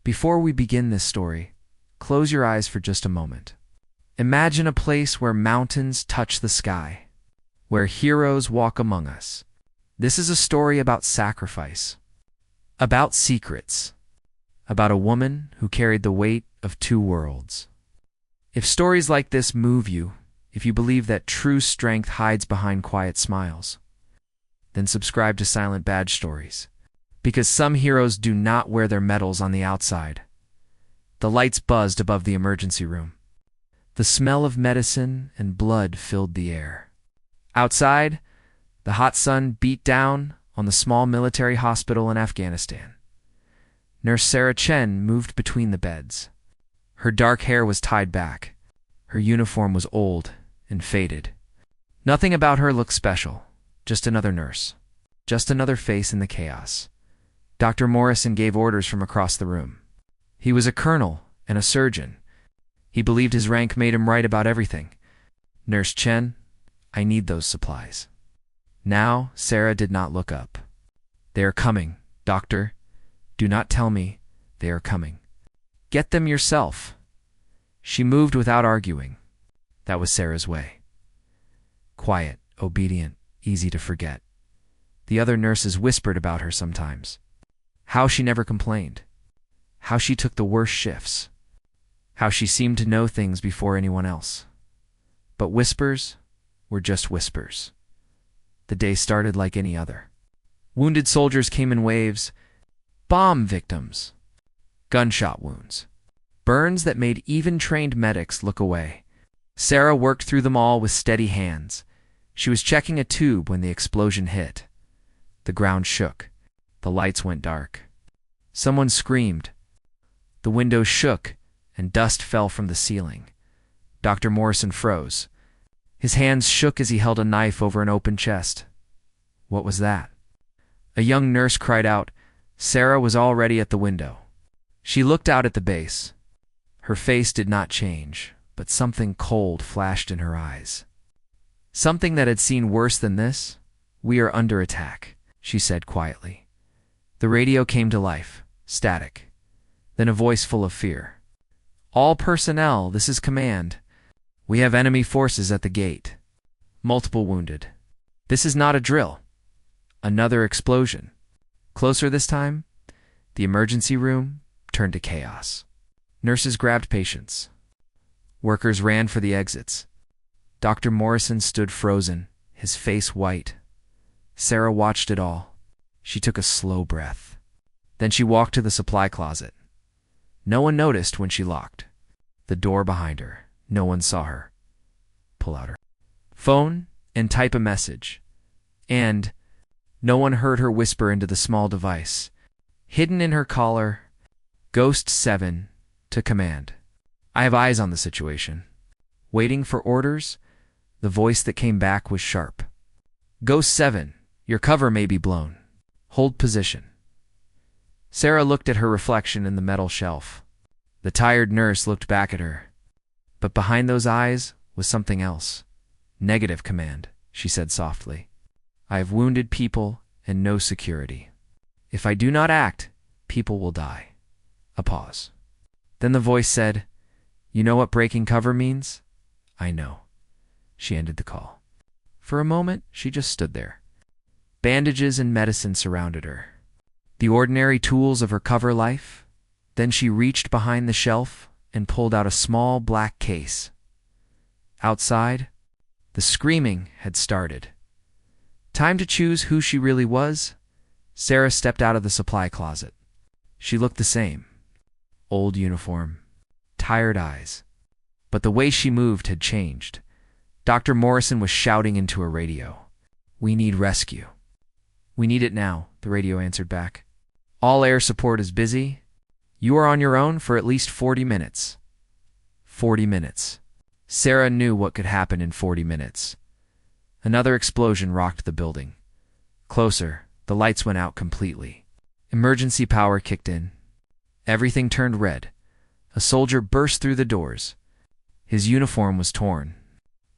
Before we begin this story, close your eyes for just a moment. Imagine a place where mountains touch the sky, where heroes walk among us. This is a story about sacrifice, about secrets, about a woman who carried the weight of two worlds. If stories like this move you, if you believe that true strength hides behind quiet smiles, then subscribe to Silent Badge Stories. Because some heroes do not wear their medals on the outside. The lights buzzed above the emergency room. The smell of medicine and blood filled the air. Outside, the hot sun beat down on the small military hospital in Afghanistan. Nurse Sarah Chen moved between the beds. Her dark hair was tied back. Her uniform was old and faded. Nothing about her looked special, just another nurse, just another face in the chaos. Dr. Morrison gave orders from across the room. He was a colonel and a surgeon. He believed his rank made him right about everything. Nurse Chen, I need those supplies. Now, Sarah did not look up. They are coming, doctor. Do not tell me they are coming. Get them yourself. She moved without arguing. That was Sarah's way. Quiet, obedient, easy to forget. The other nurses whispered about her sometimes. How she never complained. How she took the worst shifts. How she seemed to know things before anyone else. But whispers were just whispers. The day started like any other. Wounded soldiers came in waves. Bomb victims. Gunshot wounds. Burns that made even trained medics look away. Sarah worked through them all with steady hands. She was checking a tube when the explosion hit. The ground shook. The lights went dark. Someone screamed. The windows shook, and dust fell from the ceiling. Dr. Morrison froze. His hands shook as he held a knife over an open chest. What was that? A young nurse cried out. Sarah was already at the window. She looked out at the base. Her face did not change, but something cold flashed in her eyes. Something that had seen worse than this. We are under attack, she said quietly. The radio came to life, static. Then a voice full of fear. All personnel, this is command. We have enemy forces at the gate. Multiple wounded. This is not a drill. Another explosion. Closer this time, the emergency room turned to chaos. Nurses grabbed patients. Workers ran for the exits. Dr. Morrison stood frozen, his face white. Sarah watched it all. She took a slow breath. Then she walked to the supply closet. No one noticed when she locked the door behind her. No one saw her pull out her phone and type a message. And no one heard her whisper into the small device. Hidden in her collar, Ghost 7 to command. I have eyes on the situation. Waiting for orders, the voice that came back was sharp. Ghost 7, your cover may be blown. Hold position. Sarah looked at her reflection in the metal shelf. The tired nurse looked back at her. But behind those eyes was something else. Negative command, she said softly. I have wounded people and no security. If I do not act, people will die. A pause. Then the voice said, You know what breaking cover means? I know. She ended the call. For a moment, she just stood there. Bandages and medicine surrounded her. The ordinary tools of her cover life. Then she reached behind the shelf and pulled out a small black case. Outside, the screaming had started. Time to choose who she really was. Sarah stepped out of the supply closet. She looked the same. Old uniform, tired eyes. But the way she moved had changed. Dr. Morrison was shouting into a radio. We need rescue. We need it now, the radio answered back. All air support is busy. You are on your own for at least 40 minutes. 40 minutes. Sarah knew what could happen in 40 minutes. Another explosion rocked the building. Closer, the lights went out completely. Emergency power kicked in. Everything turned red. A soldier burst through the doors. His uniform was torn.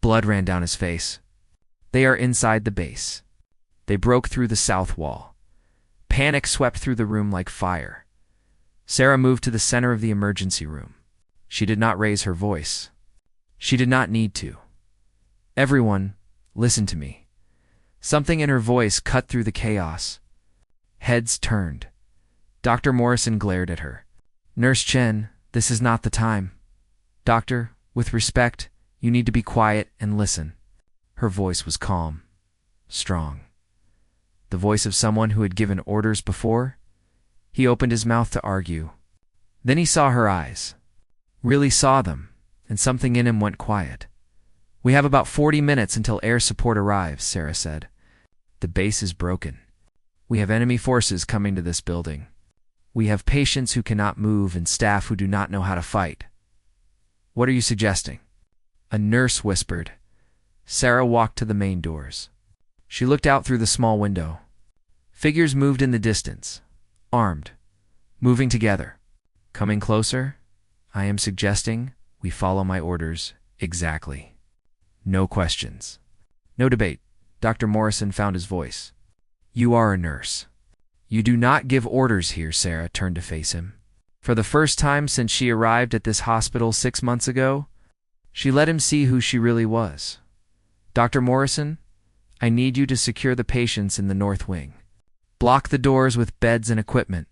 Blood ran down his face. They are inside the base. They broke through the south wall. Panic swept through the room like fire. Sarah moved to the center of the emergency room. She did not raise her voice. She did not need to. Everyone, listen to me. Something in her voice cut through the chaos. Heads turned. Dr. Morrison glared at her. Nurse Chen, this is not the time. Doctor, with respect, you need to be quiet and listen. Her voice was calm, strong. The voice of someone who had given orders before. He opened his mouth to argue. Then he saw her eyes. Really saw them, and something in him went quiet. We have about 40 minutes until air support arrives, Sarah said. The base is broken. We have enemy forces coming to this building. We have patients who cannot move and staff who do not know how to fight. What are you suggesting? A nurse whispered. Sarah walked to the main doors. She looked out through the small window. Figures moved in the distance, armed, moving together. Coming closer? I am suggesting we follow my orders exactly. No questions. No debate. Dr. Morrison found his voice. You are a nurse. You do not give orders here, Sarah turned to face him. For the first time since she arrived at this hospital 6 months ago, she let him see who she really was. Dr. Morrison, I need you to secure the patients in the north wing. Block the doors with beds and equipment.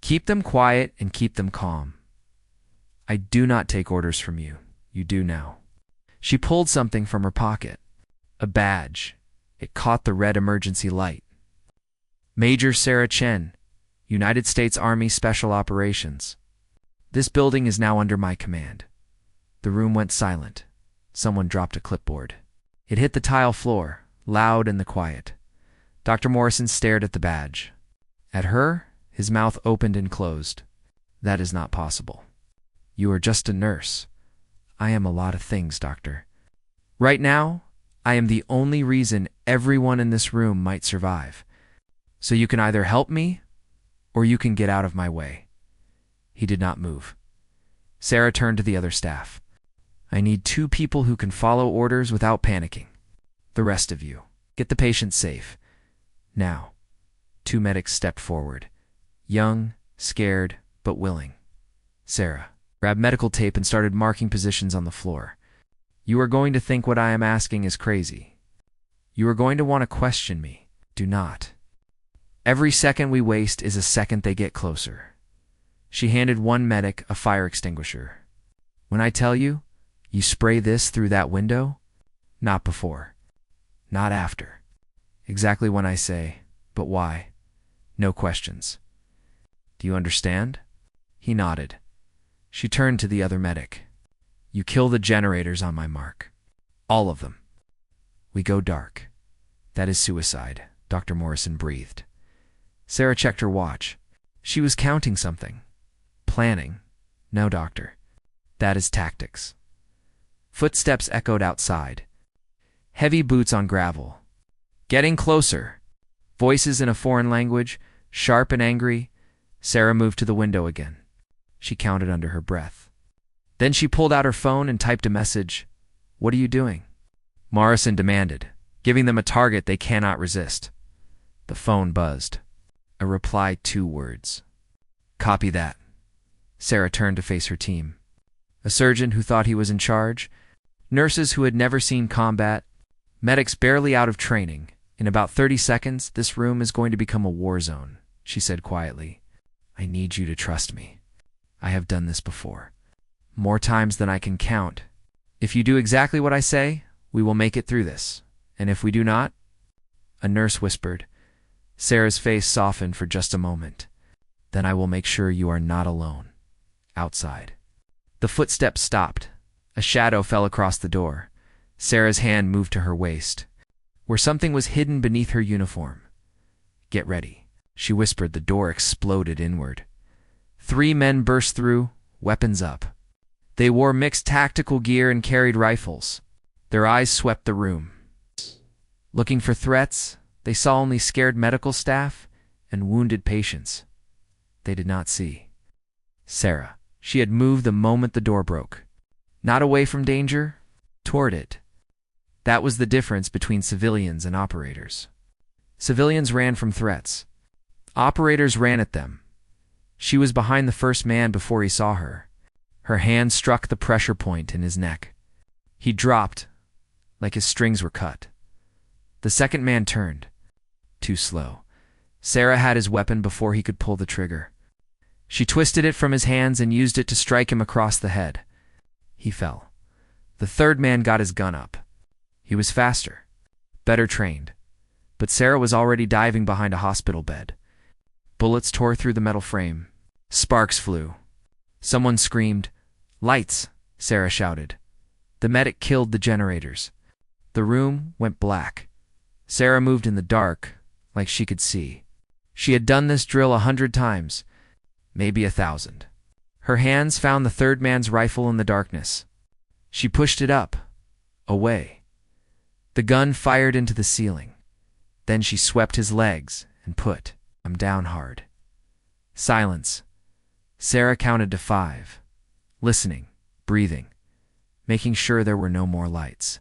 Keep them quiet and keep them calm. I do not take orders from you. You do now. She pulled something from her pocket. A badge. It caught the red emergency light. Major Sarah Chen, United States Army Special Operations. This building is now under my command. The room went silent. Someone dropped a clipboard. It hit the tile floor, loud in the quiet. Dr. Morrison stared at the badge. At her, his mouth opened and closed. That is not possible. You are just a nurse. I am a lot of things, doctor. Right now, I am the only reason everyone in this room might survive. So you can either help me, or you can get out of my way. He did not move. Sarah turned to the other staff. I need 2 people who can follow orders without panicking. The rest of you, get the patient safe. Now, 2 medics stepped forward. Young, scared, but willing. Sarah grabbed medical tape and started marking positions on the floor. You are going to think what I am asking is crazy. You are going to want to question me. Do not. Every second we waste is a second they get closer. She handed one medic a fire extinguisher. When I tell you, you spray this through that window? Not before. Not after. Exactly when I say, but why? No questions. Do you understand? He nodded. She turned to the other medic. You kill the generators on my mark. All of them. We go dark. That is suicide, Dr. Morrison breathed. Sarah checked her watch. She was counting something. Planning. No, doctor. That is tactics. Footsteps echoed outside. Heavy boots on gravel. Getting closer. Voices in a foreign language, sharp and angry. Sarah moved to the window again. She counted under her breath. Then she pulled out her phone and typed a message. What are you doing? Morrison demanded, giving them a target they cannot resist. The phone buzzed. A reply, 2 words. Copy that. Sarah turned to face her team. A surgeon who thought he was in charge, nurses who had never seen combat, medics barely out of training. In about 30 seconds, this room is going to become a war zone, she said quietly. I need you to trust me. I have done this before. More times than I can count. If you do exactly what I say, we will make it through this. And if we do not? A nurse whispered. Sarah's face softened for just a moment. Then I will make sure you are not alone. Outside. The footsteps stopped. A shadow fell across the door. Sarah's hand moved to her waist, where something was hidden beneath her uniform. Get ready, she whispered. The door exploded inward. 3 men burst through, weapons up. They wore mixed tactical gear and carried rifles. Their eyes swept the room. Looking for threats, they saw only scared medical staff and wounded patients. They did not see Sarah. She had moved the moment the door broke. Not away from danger, toward it. That was the difference between civilians and operators. Civilians ran from threats. Operators ran at them. She was behind the first man before he saw her. Her hand struck the pressure point in his neck. He dropped, like his strings were cut. The second man turned. Too slow. Sarah had his weapon before he could pull the trigger. She twisted it from his hands and used it to strike him across the head. He fell. The third man got his gun up. He was faster, better trained. But Sarah was already diving behind a hospital bed. Bullets tore through the metal frame. Sparks flew. Someone screamed, "Lights!" Sarah shouted. The medic killed the generators. The room went black. Sarah moved in the dark, like she could see. She had done this drill 100 times, maybe 1,000. Her hands found the third man's rifle in the darkness. She pushed it up, away. The gun fired into the ceiling. Then she swept his legs and put him down hard. Silence. Sarah counted to 5, listening, breathing, making sure there were no more lights.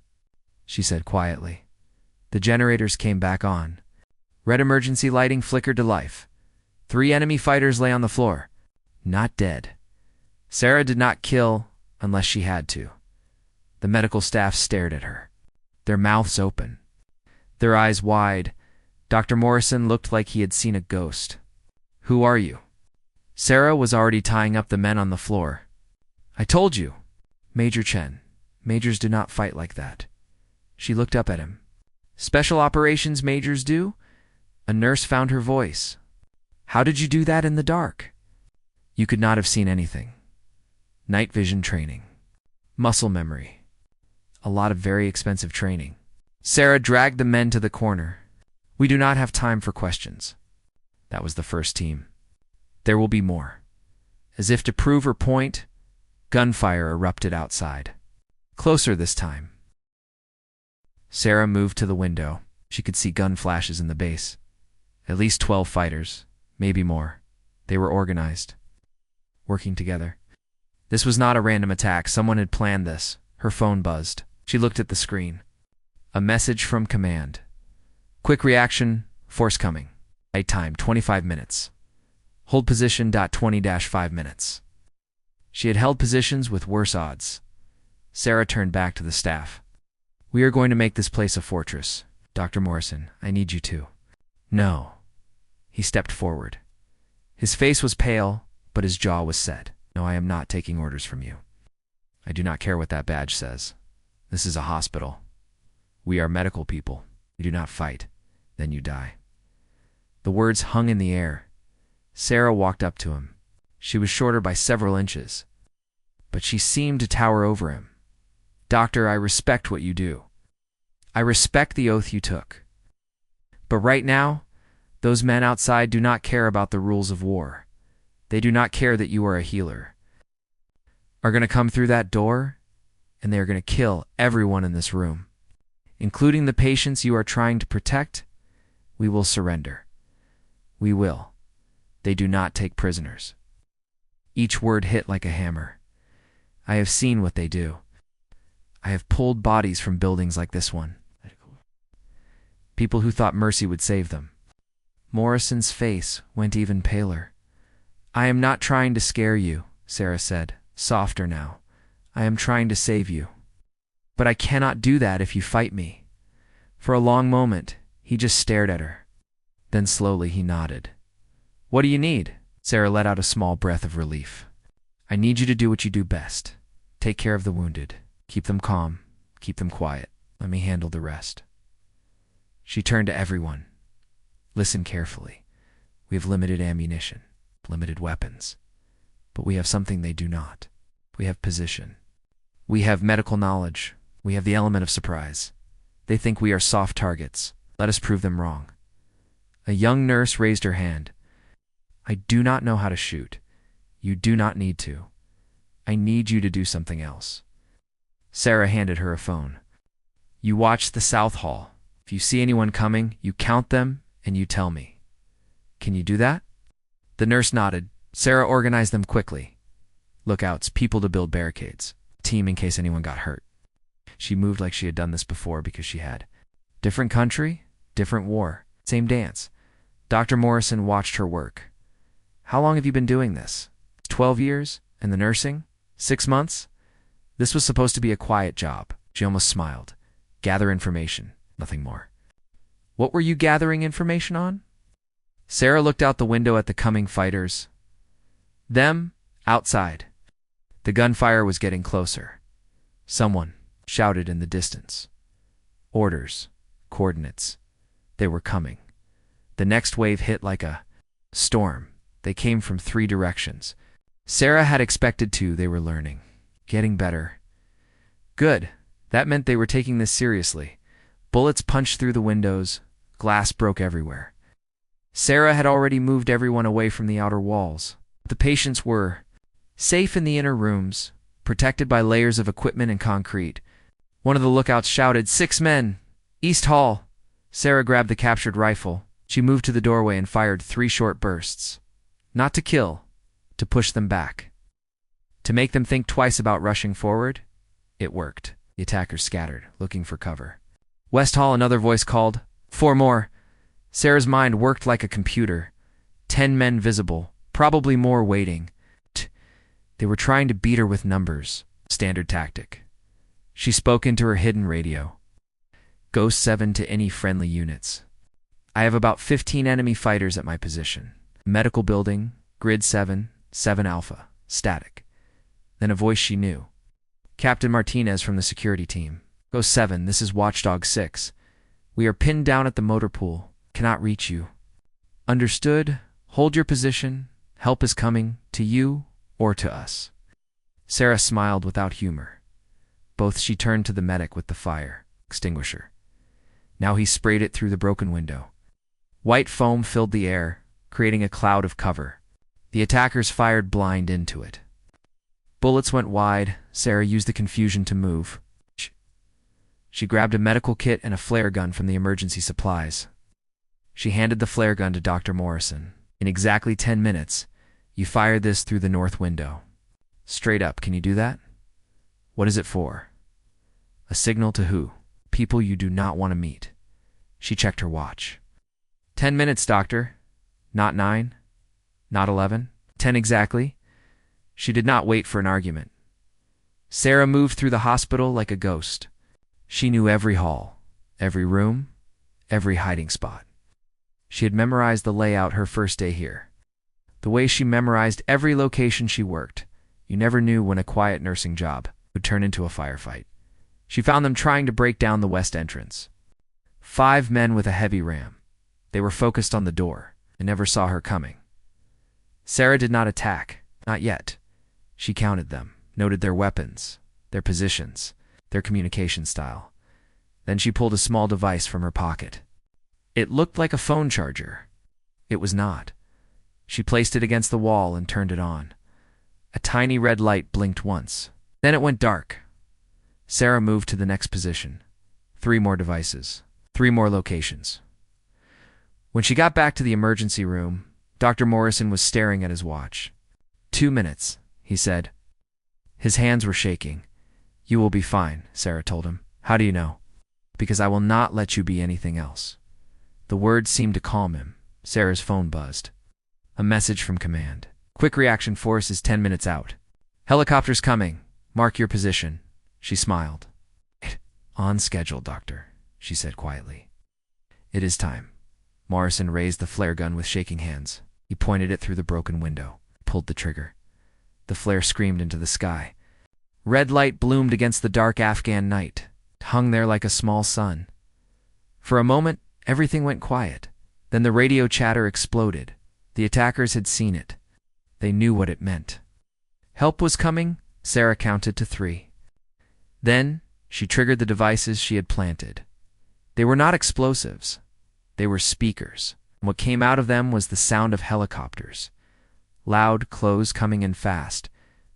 She said quietly. The generators came back on. Red emergency lighting flickered to life. 3 enemy fighters lay on the floor, not dead. Sarah did not kill unless she had to. The medical staff stared at her, their mouths open, their eyes wide. Dr. Morrison looked like he had seen a ghost. "Who are you?" Sarah was already tying up the men on the floor. "I told you, Major Chen. Majors do not fight like that." She looked up at him. "Special operations majors do?" A nurse found her voice. "How did you do that in the dark?" "You could not have seen anything. Night vision training. Muscle memory. A lot of very expensive training." Sarah dragged the men to the corner. "We do not have time for questions." That was the first team. "There will be more." As if to prove her point, gunfire erupted outside. Closer this time. Sarah moved to the window. She could see gun flashes in the base. At least 12 fighters, maybe more. They were organized, working together. This was not a random attack. Someone had planned this. Her phone buzzed. She looked at the screen. A message from command. "Quick reaction, force coming. Flight time 25 minutes. Hold position 20-5 minutes. She had held positions with worse odds. Sarah turned back to the staff. "We are going to make this place a fortress. Dr. Morrison, I need you to." "No." He stepped forward. His face was pale, but his jaw was set. "No, I am not taking orders from you. I do not care what that badge says. This is a hospital. We are medical people. You do not fight. Then you die." The words hung in the air. Sarah walked up to him. She was shorter by several inches, but she seemed to tower over him. "Doctor, I respect what you do. I respect the oath you took. But right now, those men outside do not care about the rules of war. They do not care that you are a healer. Are going to come through that door, and they are going to kill everyone in this room, including the patients you are trying to protect. We will surrender. We will. They do not take prisoners." Each word hit like a hammer. "I have seen what they do. I have pulled bodies from buildings like this one. People who thought mercy would save them." Morrison's face went even paler. "I am not trying to scare you," Sarah said, softer now. "I am trying to save you. But I cannot do that if you fight me." For a long moment, he just stared at her. Then slowly he nodded. "What do you need?" Sarah let out a small breath of relief. "I need you to do what you do best. Take care of the wounded. Keep them calm. Keep them quiet. Let me handle the rest." She turned to everyone. "Listen carefully. We have limited ammunition, limited weapons. But we have something they do not. We have position. We have medical knowledge. We have the element of surprise. They think we are soft targets. Let us prove them wrong." A young nurse raised her hand. "I do not know how to shoot. You do not need to. I need you to do something else." Sarah handed her a phone. "You watch the South Hall. If you see anyone coming, you count them and you tell me. Can you do that?" The nurse nodded. Sarah organized them quickly. Lookouts, people to build barricades, team in case anyone got hurt. She moved like she had done this before because she had. Different country, different war, same dance. Dr. Morrison watched her work. How long have you been doing this? 12 years? And the nursing? 6 months? This was supposed to be a quiet job. She almost smiled. Gather information, nothing more. What were you gathering information on? Sarah looked out the window at the coming fighters. Them, outside. The gunfire was getting closer. Someone shouted in the distance. Orders, coordinates. They were coming. The next wave hit like a storm. They came from 3 directions. Sarah had expected 2. They were learning. Getting better. Good. That meant they were taking this seriously. Bullets punched through the windows. Glass broke everywhere. Sarah had already moved everyone away from the outer walls. The patients were safe in the inner rooms, protected by layers of equipment and concrete. One of the lookouts shouted, 6 men! East Hall! Sarah grabbed the captured rifle. She moved to the doorway and fired 3 short bursts. Not to kill, to push them back. To make them think twice about rushing forward. It worked. The attackers scattered, looking for cover. West Hall, another voice called. 4 more. Sarah's mind worked like a computer. 10 men visible, probably more waiting. They were trying to beat her with numbers. Standard tactic. She spoke into her hidden radio. Ghost 7 to any friendly units. I have about 15 enemy fighters at my position. Medical building, grid 7, 7 Alpha, static. Then a voice she knew. Captain Martinez from the security team. Ghost 7, this is Watchdog 6. We are pinned down at the motor pool. Cannot reach you. Understood? Hold your position. Help is coming, to you or to us. Sarah smiled without humor. Both she turned to the medic with the fire extinguisher. Now he sprayed it through the broken window. White foam filled the air, creating a cloud of cover. The attackers fired blind into it. Bullets went wide. Sarah used the confusion to move. She grabbed a medical kit and a flare gun from the emergency supplies. She handed the flare gun to Dr. Morrison. In exactly 10 minutes, you fired this through the north window. Straight up, can you do that? What is it for? A signal to who? People you do not want to meet. She checked her watch. 10 minutes, doctor. Not 9? Not 11? 10 exactly? She did not wait for an argument. Sarah moved through the hospital like a ghost. She knew every hall, every room, every hiding spot. She had memorized the layout her first day here. The way she memorized every location she worked. You never knew when a quiet nursing job would turn into a firefight. She found them trying to break down the west entrance. 5 men with a heavy ram. They were focused on the door and never saw her coming. Sarah did not attack, not yet. She counted them, noted their weapons, their positions, their communication style. Then she pulled a small device from her pocket. It looked like a phone charger. It was not. She placed it against the wall and turned it on. A tiny red light blinked once. Then it went dark. Sarah moved to the next position. 3 more devices. 3 more locations. When she got back to the emergency room, Dr. Morrison was staring at his watch. 2 minutes, he said. His hands were shaking. You will be fine, Sarah told him. How do you know? Because I will not let you be anything else. The words seemed to calm him. Sarah's phone buzzed. A message from command. Quick reaction force is 10 minutes out. Helicopter's coming. Mark your position. She smiled. On schedule, doctor, she said quietly. It is time. Morrison raised the flare gun with shaking hands. He pointed it through the broken window, pulled the trigger. The flare screamed into the sky. Red light bloomed against the dark Afghan night, hung there like a small sun. For a moment, everything went quiet. Then the radio chatter exploded. The attackers had seen it. They knew what it meant. Help was coming. Sarah counted to 3. Then she triggered the devices she had planted. They were not explosives. They were speakers. What came out of them was the sound of helicopters. Loud, close, coming in fast.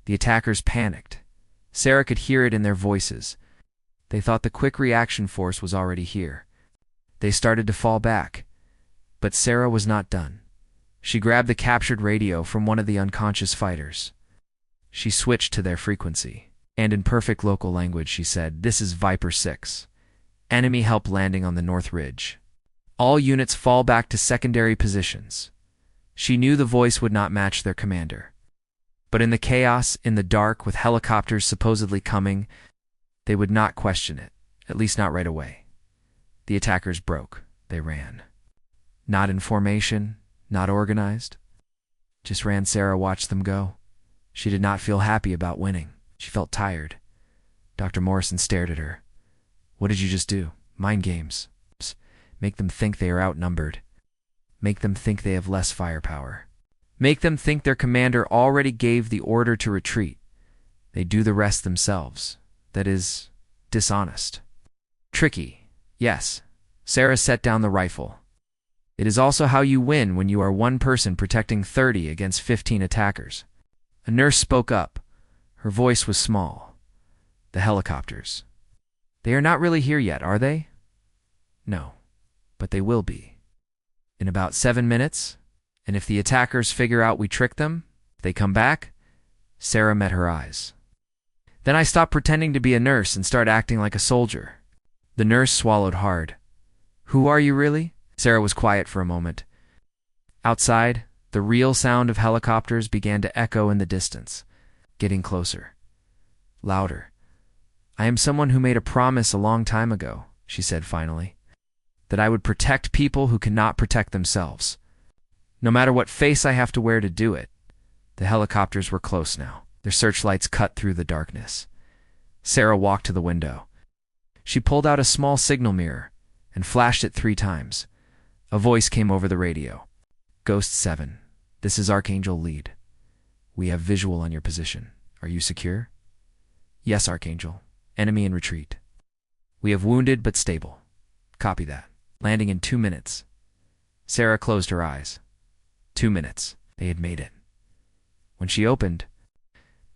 The attackers panicked. Sarah could hear it in their voices. They thought the quick reaction force was already here. They started to fall back. But Sarah was not done. She grabbed the captured radio from one of the unconscious fighters. She switched to their frequency, and in perfect local language she said, "This is Viper 6. Enemy help landing on the North Ridge. All units fall back to secondary positions." She knew the voice would not match their commander. But in the chaos, in the dark, with helicopters supposedly coming, they would not question it, at least not right away. The attackers broke. They ran. Not in formation, not organized. Just ran. Sarah watched them go. She did not feel happy about winning. She felt tired. Dr. Morrison stared at her. What did you just do? Mind games. Make them think they are outnumbered. Make them think they have less firepower. Make them think their commander already gave the order to retreat. They do the rest themselves. That is dishonest. Tricky, yes. Sarah set down the rifle. It is also how you win when you are one person protecting 30 against 15 attackers. A nurse spoke up. Her voice was small. The helicopters. They are not really here yet, are they? No, but they will be. In about 7 minutes, and if the attackers figure out we tricked them, they come back. Sarah met her eyes. Then I stopped pretending to be a nurse and start acting like a soldier. The nurse swallowed hard. Who are you really? Sarah was quiet for a moment. Outside, the real sound of helicopters began to echo in the distance, getting closer. Louder. I am someone who made a promise a long time ago, she said finally, that I would protect people who cannot protect themselves. No matter what face I have to wear to do it. The helicopters were close now. Their searchlights cut through the darkness. Sarah walked to the window. She pulled out a small signal mirror and flashed it 3 times. A voice came over the radio. Ghost 7, this is Archangel Lead. We have visual on your position. Are you secure? Yes, Archangel. Enemy in retreat. We have wounded but stable. Copy that. Landing in 2 minutes. Sarah closed her eyes. 2 minutes. They had made it. When she opened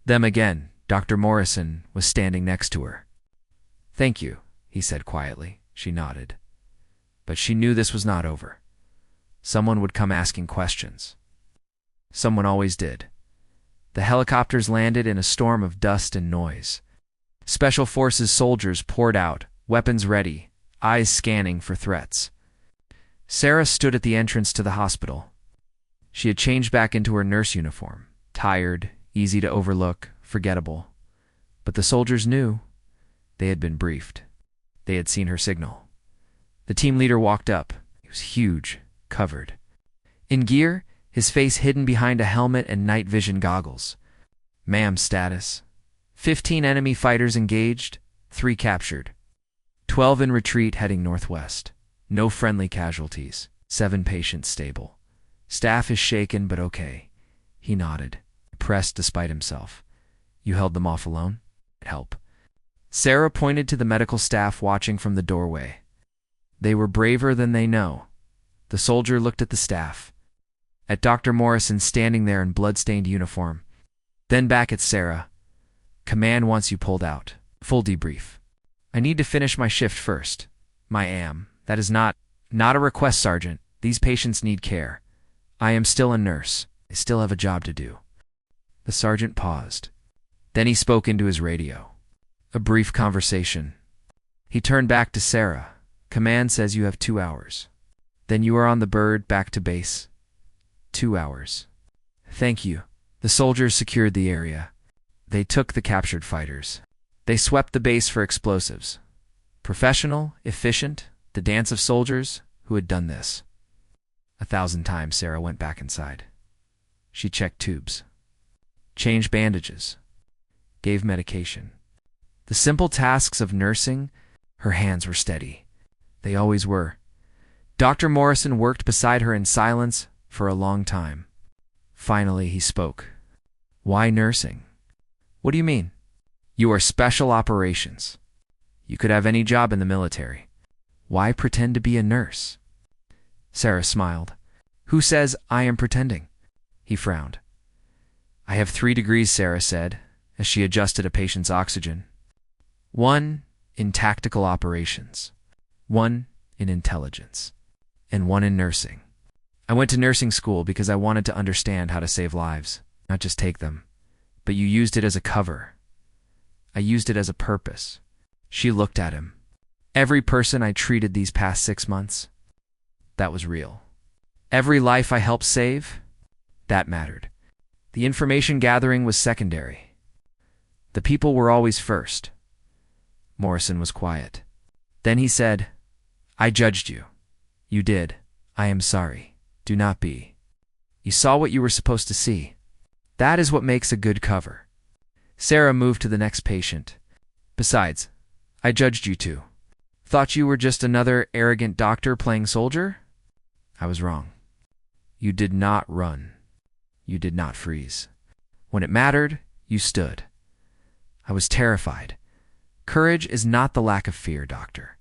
them again, Dr. Morrison was standing next to her. Thank you, he said quietly. She nodded. But she knew this was not over. Someone would come asking questions. Someone always did. The helicopters landed in a storm of dust and noise. Special Forces soldiers poured out, weapons ready, eyes scanning for threats. Sarah stood at the entrance to the hospital. She had changed back into her nurse uniform, tired, easy to overlook, forgettable. But the soldiers knew. They had been briefed. They had seen her signal. The team leader walked up. He was huge, covered. In gear, his face hidden behind a helmet and night vision goggles. Ma'am status. 15 enemy fighters engaged, 3 captured. 12 in retreat heading northwest. No friendly casualties. 7 patients stable. Staff is shaken but okay. He nodded, pressed despite himself. You held them off alone? Help. Sarah pointed to the medical staff watching from the doorway. They were braver than they know. The soldier looked at the staff, at Dr. Morrison standing there in blood-stained uniform, then back at Sarah. Command wants you pulled out. Full debrief. I need to finish my shift first. That is not a request, Sergeant. These patients need care. I am still a nurse. I still have a job to do. The sergeant paused. Then he spoke into his radio. A brief conversation. He turned back to Sarah. Command says you have 2 hours. Then you are on the bird back to base. 2 hours. Thank you. The soldiers secured the area. They took the captured fighters. They swept the base for explosives. Professional, efficient, the dance of soldiers who had done this. 1,000 times Sarah went back inside. She checked tubes, changed bandages, gave medication. The simple tasks of nursing, her hands were steady. They always were. Dr. Morrison worked beside her in silence for a long time. Finally, he spoke. Why nursing? What do you mean? You are special operations. You could have any job in the military. Why pretend to be a nurse? Sarah smiled. Who says I am pretending? He frowned. I have 3 degrees, Sarah said, as she adjusted a patient's oxygen. 1 in tactical operations, 1 in intelligence, and 1 in nursing. I went to nursing school because I wanted to understand how to save lives, not just take them. But you used it as a cover. I used it as a purpose. She looked at him. Every person I treated these past 6 months, that was real. Every life I helped save, That mattered. The information gathering was secondary. The people were always first. Morrison was quiet. Then he said, "I judged you. You did. I am sorry. Do not be. You saw what you were supposed to see. That is what makes a good cover." Sarah moved to the next patient. "Besides, I judged you too. Thought you were just another arrogant doctor playing soldier? I was wrong. You did not run. You did not freeze. When it mattered, you stood. I was terrified. Courage is not the lack of fear, doctor.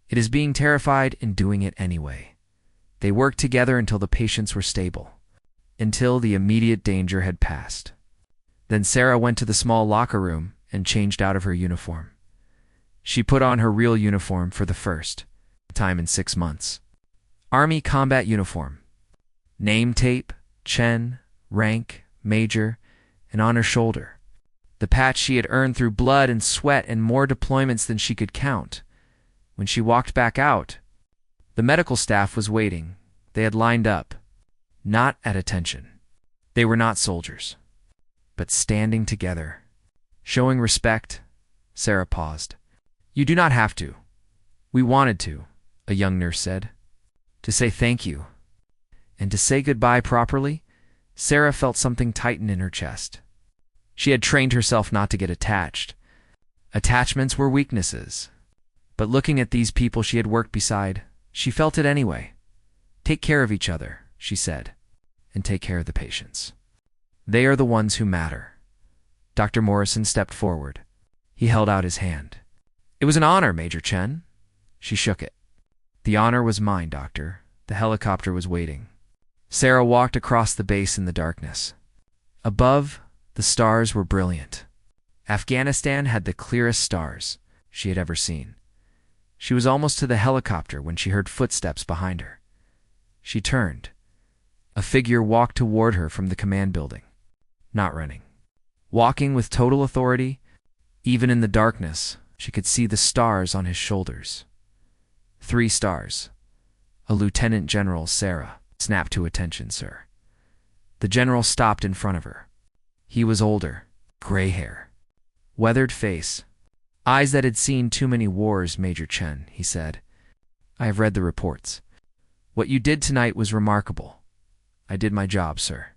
It is being terrified and doing it anyway." They worked together until the patients were stable, until the immediate danger had passed. Then Sarah went to the small locker room and changed out of her uniform. She put on her real uniform for the first time in 6 months. Army combat uniform. Name tape, Chen, rank, major, and on her shoulder. The patch she had earned through blood and sweat and more deployments than she could count. When she walked back out, the medical staff was waiting. They had lined up, not at attention. They were not soldiers, but standing together, showing respect. Sarah paused. "You do not have to. We wanted to," a young nurse said. "To say thank you. And to say goodbye properly." Sarah felt something tighten in her chest. She had trained herself not to get attached. Attachments were weaknesses. But looking at these people she had worked beside, she felt it anyway. "Take care of each other," she said, "and take care of the patients. They are the ones who matter." Dr. Morrison stepped forward. He held out his hand. "It was an honor, Major Chen." She shook it. "The honor was mine, Doctor." The helicopter was waiting. Sarah walked across the base in the darkness. Above, the stars were brilliant. Afghanistan had the clearest stars she had ever seen. She was almost to the helicopter when she heard footsteps behind her. She turned. A figure walked toward her from the command building. Not running. Walking with total authority. Even in the darkness, she could see the stars on his shoulders. 3 stars. A lieutenant general. Sarah snapped to attention, "Sir." The general stopped in front of her. He was older, gray hair, weathered face, eyes that had seen too many wars. "Major Chen," he said, "I have read the reports. What you did tonight was remarkable. I did my job, sir.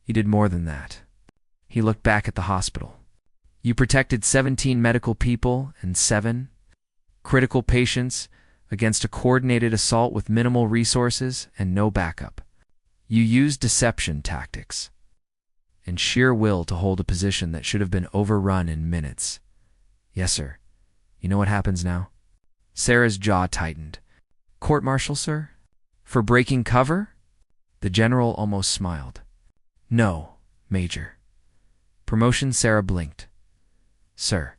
You did more than that." He looked back at the hospital. "You protected 17 medical people and 7 critical patients against a coordinated assault with minimal resources and no backup. You used deception tactics and sheer will to hold a position that should have been overrun in minutes." "Yes, sir. You know what happens now?" Sarah's jaw tightened. "Court-martial, sir? For breaking cover?" The general almost smiled. "No, Major." "Promotion?" Sarah blinked. "Sir,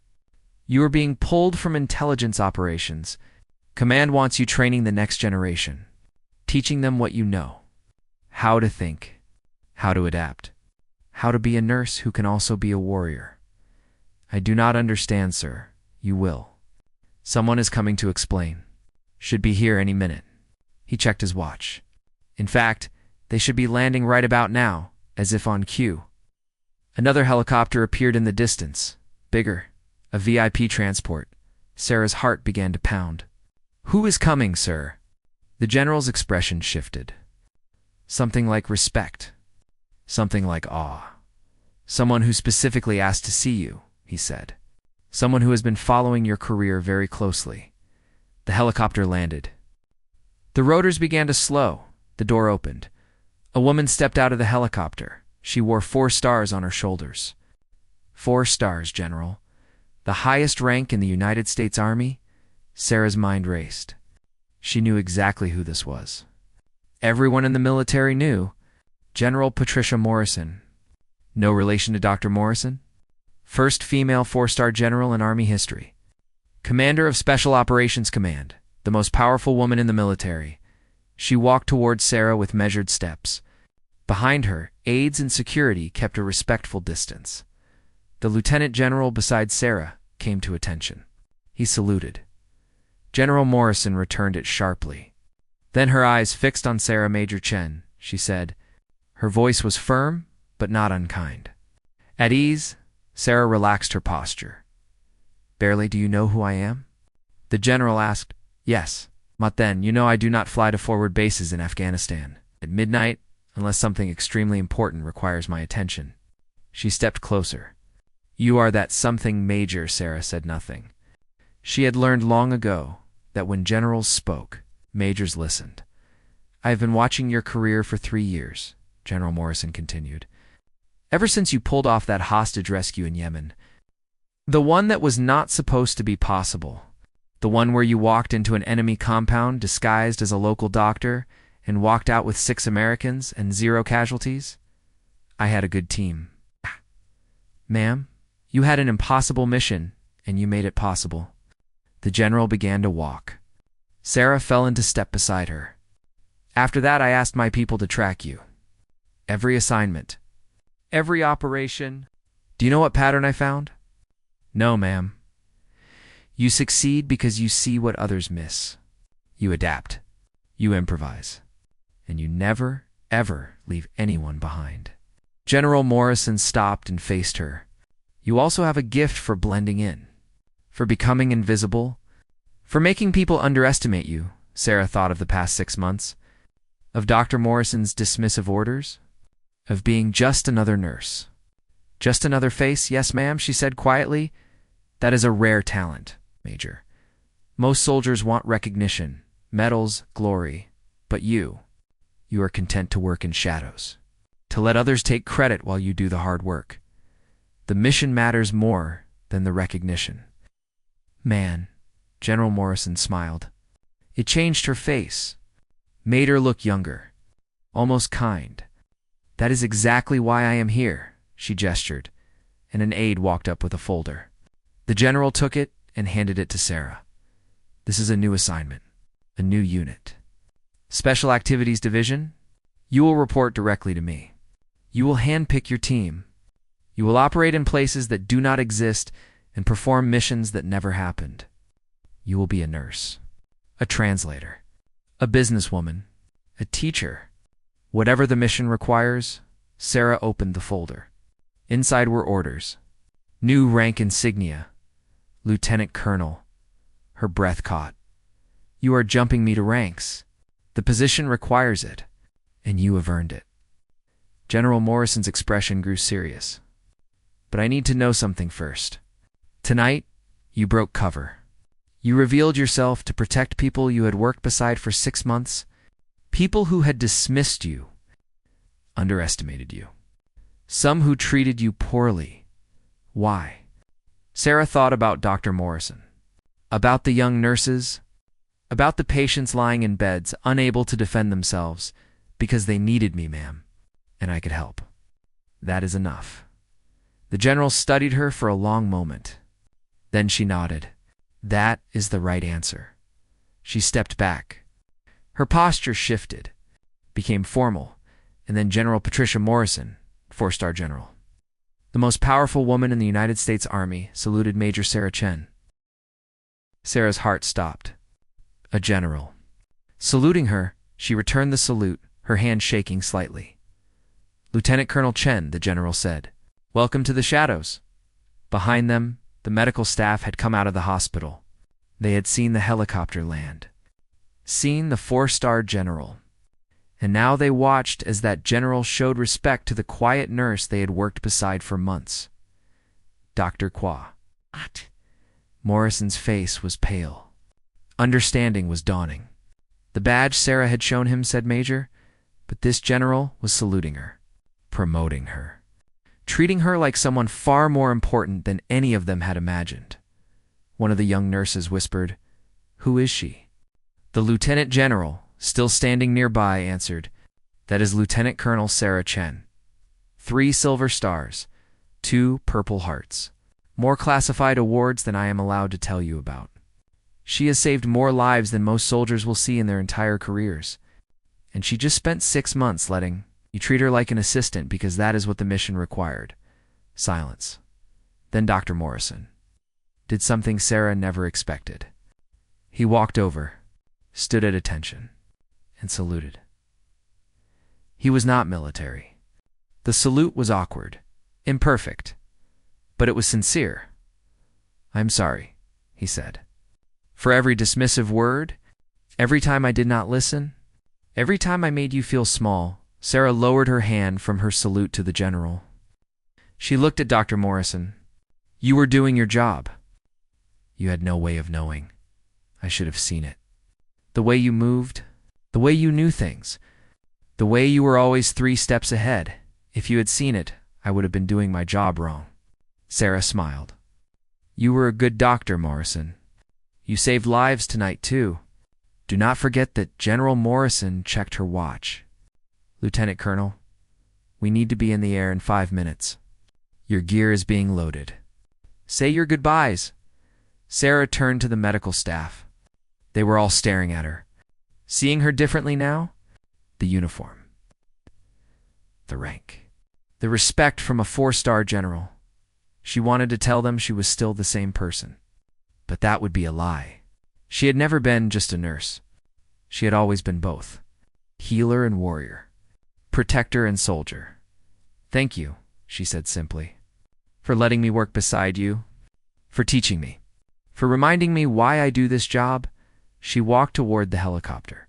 you are being pulled from intelligence operations. Command wants you training the next generation, teaching them what you know. How to think, how to adapt, how to be a nurse who can also be a warrior." "I do not understand, sir." "You will. Someone is coming to explain. Should be here any minute." He checked his watch. "In fact, they should be landing right about now, as if on cue." Another helicopter appeared in the distance, bigger, a VIP transport. Sarah's heart began to pound. "Who is coming, sir?" The general's expression shifted. "Something like respect. Something like awe. Someone who specifically asked to see you," he said. "Someone who has been following your career very closely." The helicopter landed. The rotors began to slow. The door opened. A woman stepped out of the helicopter. She wore 4 stars on her shoulders. 4 stars, General. The highest rank in the United States Army? Sarah's mind raced. She knew exactly who this was. Everyone in the military knew. General Patricia Morrison. No relation to Dr. Morrison? First female 4-star general in Army history. Commander of Special Operations Command, the most powerful woman in the military. She walked towards Sarah with measured steps. Behind her, aides and security kept a respectful distance. The lieutenant general beside Sarah came to attention. He saluted. General Morrison returned it sharply. Then her eyes fixed on Sarah. "Major Chen," she said. Her voice was firm, but not unkind. At ease, Sarah relaxed her posture. "Barely do you know who I am?" The general asked. "Yes. But then, you know I do not fly to forward bases in Afghanistan at midnight unless something extremely important requires my attention." She stepped closer. "You are that something major," Sarah said nothing. She had learned long ago that when generals spoke, majors listened. "I have been watching your career for 3 years," General Morrison continued. "Ever since you pulled off that hostage rescue in Yemen. The one that was not supposed to be possible. The one where you walked into an enemy compound disguised as a local doctor and walked out with 6 Americans and 0 casualties. I had a good team. Ma'am, you had an impossible mission, and you made it possible." The general began to walk. Sarah fell into step beside her. "After that, I asked my people to track you. Every assignment. Every operation. Do you know what pattern I found?" "No, ma'am." "You succeed because you see what others miss. You adapt. You improvise. And you never, ever leave anyone behind." General Morrison stopped and faced her. "You also have a gift for blending in, for becoming invisible, for making people underestimate you." Sarah thought of the past 6 months, of Dr. Morrison's dismissive orders, of being just another nurse. "Just another face, yes, ma'am," she said quietly. "That is a rare talent, Major. Most soldiers want recognition, medals, glory. But you are content to work in shadows, to let others take credit while you do the hard work. The mission matters more than the recognition." "Man," General Morrison smiled. It changed her face, made her look younger, almost kind. "That is exactly why I am here," she gestured, and an aide walked up with a folder. The general took it and handed it to Sarah. "This is a new assignment, a new unit. Special Activities Division. You will report directly to me. You will handpick your team. You will operate in places that do not exist and perform missions that never happened. You will be a nurse, a translator, a businesswoman, a teacher. Whatever the mission requires." Sarah opened the folder. Inside were orders. New rank insignia. Lieutenant Colonel. Her breath caught. "You are jumping me to ranks. The position requires it, and you have earned it." General Morrison's expression grew serious. "But I need to know something first. Tonight, you broke cover. You revealed yourself to protect people you had worked beside for 6 months, people who had dismissed you, underestimated you, some who treated you poorly. Why?" Sarah thought about Dr. Morrison, about the young nurses, about the patients lying in beds, unable to defend themselves, "Because they needed me, ma'am, and I could help. That is enough." The general studied her for a long moment. Then she nodded. "That is the right answer." She stepped back. Her posture shifted, became formal, and then General Patricia Morrison, 4-star general, the most powerful woman in the United States Army, saluted Major Sarah Chen. Sarah's heart stopped. A general. Saluting her, she returned the salute, her hand shaking slightly. "Lieutenant Colonel Chen," the general said. "Welcome to the shadows." Behind them, the medical staff had come out of the hospital. They had seen the helicopter land, seen the 4-star general. And now they watched as that general showed respect to the quiet nurse they had worked beside for months. Dr. Kwa. What? Morrison's face was pale. Understanding was dawning. The badge Sarah had shown him said Major, but this general was saluting her, promoting her, treating her like someone far more important than any of them had imagined. One of the young nurses whispered, "Who is she?" The lieutenant general, still standing nearby, answered, "That is Lieutenant Colonel Sarah Chen. 3 silver stars, 2 purple hearts, more classified awards than I am allowed to tell you about. She has saved more lives than most soldiers will see in their entire careers. And she just spent 6 months letting you treat her like an assistant because that is what the mission required." Silence. Then Dr. Morrison did something Sarah never expected. He walked over, stood at attention, and saluted. He was not military. The salute was awkward, imperfect, but it was sincere. "I'm sorry," he said. "For every dismissive word, every time I did not listen, every time I made you feel small." Sarah lowered her hand from her salute to the general. She looked at Dr. Morrison. "You were doing your job. You had no way of knowing. I should have seen it. The way you moved, the way you knew things, the way you were always 3 steps ahead. If you had seen it, I would have been doing my job wrong." Sarah smiled. "You were a good doctor, Morrison. You saved lives tonight, too." Do not forget that General Morrison checked her watch. "Lieutenant Colonel, we need to be in the air in 5 minutes. Your gear is being loaded. Say your goodbyes." Sarah turned to the medical staff. They were all staring at her. Seeing her differently now? The uniform. The rank. The respect from a 4-star general. She wanted to tell them she was still the same person. But that would be a lie. She had never been just a nurse. She had always been both. Healer and warrior. Protector and soldier. "Thank you," she said simply, "for letting me work beside you, for teaching me, for reminding me why I do this job." She walked toward the helicopter.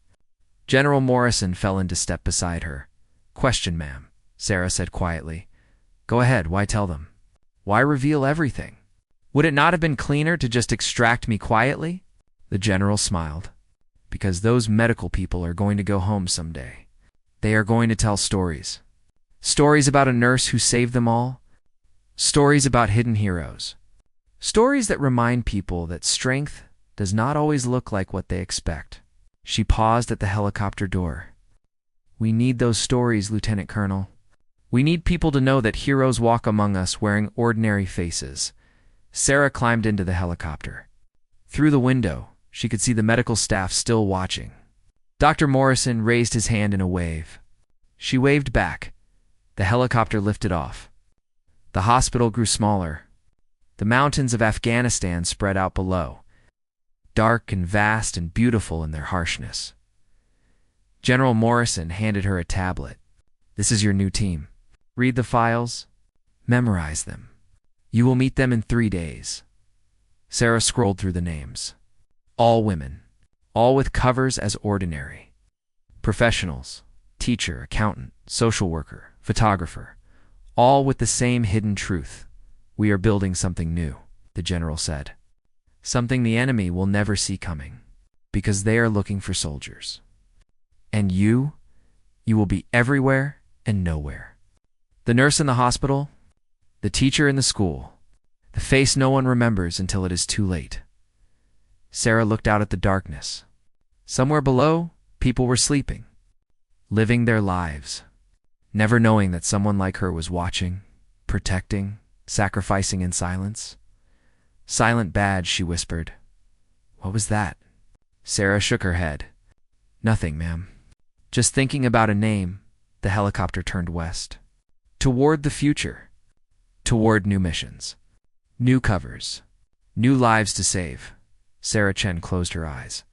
General Morrison fell into step beside her. "Question, ma'am," Sarah said quietly. "Go ahead, why tell them? Why reveal everything? Would it not have been cleaner to just extract me quietly?" The general smiled. "Because those medical people are going to go home someday. They are going to tell stories. Stories about a nurse who saved them all. Stories about hidden heroes. Stories that remind people that strength does not always look like what they expect." She paused at the helicopter door. "We need those stories, Lieutenant Colonel. We need people to know that heroes walk among us wearing ordinary faces." Sarah climbed into the helicopter. Through the window, she could see the medical staff still watching. Dr. Morrison raised his hand in a wave. She waved back. The helicopter lifted off. The hospital grew smaller. The mountains of Afghanistan spread out below, dark and vast and beautiful in their harshness. General Morrison handed her a tablet. "This is your new team. Read the files. Memorize them. You will meet them in 3 days." Sarah scrolled through the names. All women. All with covers as ordinary. Professionals. Teacher, accountant, social worker, photographer. All with the same hidden truth. "We are building something new," the general said. "Something the enemy will never see coming. Because they are looking for soldiers. And you will be everywhere and nowhere. The nurse in the hospital, the teacher in the school, the face no one remembers until it is too late." Sarah looked out at the darkness. Somewhere below, people were sleeping, living their lives, never knowing that someone like her was watching, protecting, sacrificing in silence. "Silent badge," she whispered. "What was that?" Sarah shook her head. "Nothing, ma'am. Just thinking about a name." The helicopter turned west. Toward the future. Toward new missions. New covers. New lives to save. Sarah Chen closed her eyes.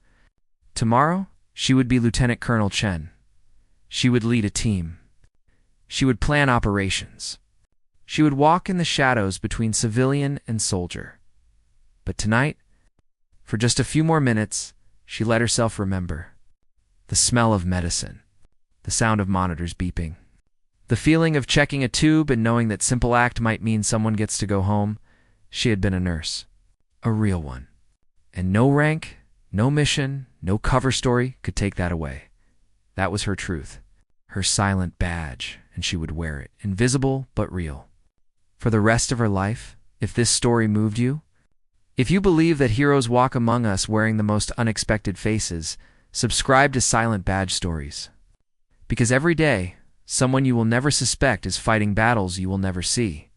Tomorrow, she would be Lieutenant Colonel Chen. She would lead a team. She would plan operations. She would walk in the shadows between civilian and soldier. But tonight, for just a few more minutes, she let herself remember. The smell of medicine. The sound of monitors beeping. The feeling of checking a tube and knowing that simple act might mean someone gets to go home. She had been a nurse. A real one. And no rank, no mission, no cover story could take that away. That was her truth. Her silent badge, and she would wear it, invisible but real. For the rest of her life, if this story moved you, if you believe that heroes walk among us wearing the most unexpected faces, subscribe to Silent Badge Stories. Because every day, someone you will never suspect is fighting battles you will never see.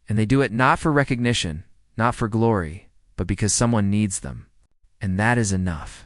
And they do it not for recognition, not for glory, but because someone needs them. And that is enough.